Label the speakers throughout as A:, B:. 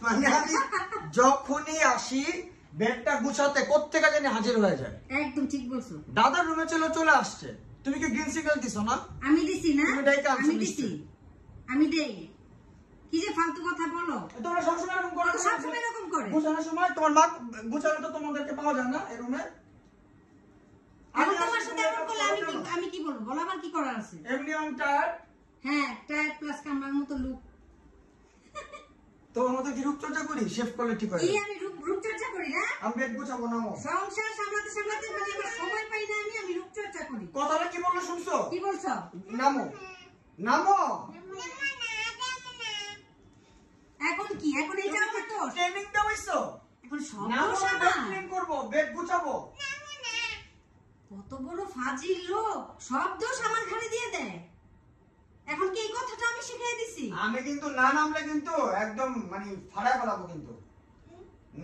A: মানে আমি যখনই আসি বেডটা গুছাতে কোত্থেকে জানি হাজির হয়ে যায়।
B: একদম ঠিক বলছো।
A: দাদার রুমে চলে আসছে। তুমি কি গ্রিন সিগন্যাল দিছো না?
B: আমি দিছি না,
A: আমি দিছি।
B: আমি দেই। কি যে ফালতু কথা বলো।
A: তোমরা সবসময় এরকম করো।
B: সবসময় এরকম করে।
A: গুছানোর সময় তোমার মা গুছালে তো তোমাদেরকে পাওয়া যায় না এই রুমে।
B: আমি তোমার সাথে এমন করলে আমি কি বলবো? বল আবার কি করার আছে?
A: এমনি আমি টায়ার্ড।
B: হ্যাঁ, টায়ার্ড প্লাস কামড়ার মতো লুক।
A: তোর মতো কি রূপচর্চা করি? শেভ করলে ঠিক হয়।
B: কি আমি রূপচর্চা করি না?
A: আমি বেড গুছাবো না।
B: সংসার সামলাতে সামলাতে মানে আমার সময় পাই না, আমি রূপচর্চা করি।
A: কথাটা কি বললো শুনছো?
B: কি বলছো?
A: নামো নামো।
B: এখন কি? এখন এটা আমার তো
A: ট্রেনিং দেওয়াইছো।
B: এখন সব
A: নামো,
B: দোষ
A: বেড
B: আমার।
A: ক্লিন করব, বেড গুছাবো।
B: কত বড় ফাজিল লোক, সব দোষ আমার ঘাড়ে দিয়ে দেয়। এখন কি এই কথাটা আমি শিখিয়ে দিছি?
A: আমি কিন্তু না নামলে কিন্তু একদম মানে ফাড়ায় ফেলাবো কিন্তু।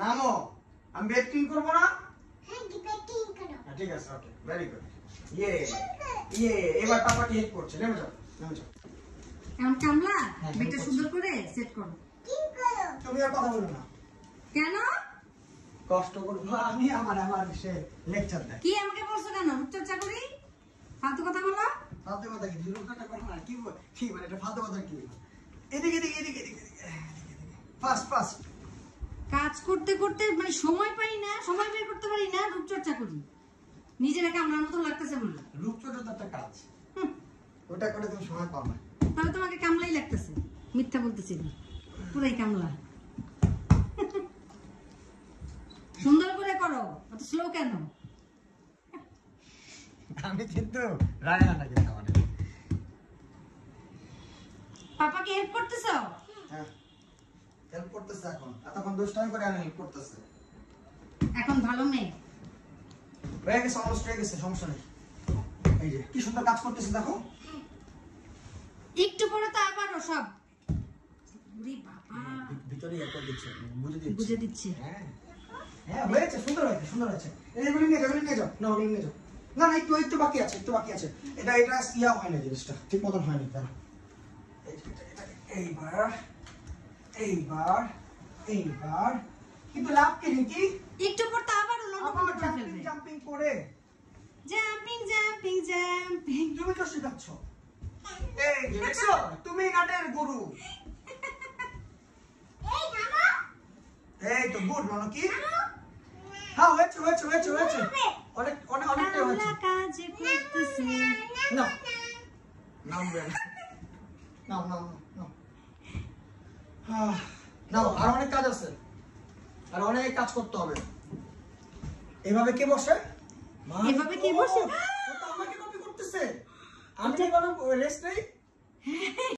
A: নামো। আমি বেড ক্লিন করব না?
C: হ্যাঁ, বেড ক্লিন করো।
A: ঠিক আছে, ওকে, ভেরি গুড। এবার পাপা কি হেল্প করছে? নেমে যাও, নেমে যাও।
B: এখন কামলা,
A: হ্যাঁ,
B: বেডটা সুন্দর করে সেট করো।
C: ক্লিন করো।
A: তুমি আর কথা বলো না।
B: কেন?
A: কষ্ট করবো আমি, আমার সে লেকচার দেয়।
B: কি আমাকে বলছো কেন? রূপচর্চা করি? ফালতু কথা বলো?
A: ফালতু কথা কি? রূপচর্চা করো না? কি মানে এটা ফালতু কথা কি? এদিকে এদিকে এদিকে এদিকে ফাস্ট ফাস্ট।
B: কাজ করতে করতে মানে সময় পাই না, সময় বের করতে পারি না, রূপচর্চা করি। নিজের কামলার মতো লাগতেছে বলে।
A: রূপচর্চা তো একটা কাজ, ওটা করে তুমি সময় পাও না।
B: তাহলে তোমাকে কামলাই লাগতেছে, মিথ্যা বলতেছি না, পুরাই কামলা। সুন্দর করে করো, অত স্লো কেন?
A: আমি কিন্তু রায়া না কিন্তু মানে
B: পাপাকে হেল্প করতেছো?
A: হ্যাঁ, হেল্প করতেছে। এখন দুষ্টামি করে আমি হেল্প করতেছে।
B: এখন ভালো মেয়ে
A: হয়ে গেছে, অলমোস্ট হয়ে গেছে, সমস্যা নেই। এই যে কি সুন্দর কাজ করতেছে দেখো।
B: একটু পরে তো আবারও সব। ওরে বাবা,
A: ভিতরে একটা দিচ্ছে,
B: বুঝে দিচ্ছে।
A: হ্যাঁ হ্যাঁ, হয়েছে, সুন্দর হয়েছে, সুন্দর হয়েছে। এইগুলো নিয়ে যাও, নিয়ে যাও, না ওগুলো নিয়ে যাও। না না, একটু বাকি আছে, একটু বাকি আছে। এটা ইয়া হয় না, জিনিসটা ঠিক মতন হয়নি। তারা এইবার এইবার এইবার কিন্তু লাভ কি নাকি?
B: একটু পর তো আবারও লন্ডন করে ফেলবে।
A: জাম্পিং করে
B: জাম্পিং জাম্পিং জাম্পিং।
A: তুমি তো শেখাচ্ছ। এই যে দেখছো, তুমি নাটের গুরু।
C: এই নামো।
A: এই তো গুড মানো কি? হ্যাঁ, হয়েছে হয়েছে হয়েছে হয়েছে, অনেক অনেক অনেকটাই হয়েছে।
B: কাজ করতেছে
A: না নামবে না, নাও নাও নাও। নাও, আর অনেক কাজ আছে, আর অনেক কাজ করতে হবে। এভাবে কে বসে?
B: এভাবে কে বসে?
A: ও তো আমাকে কপি করতেছে। আমি এভাবে রেস্ট নেই।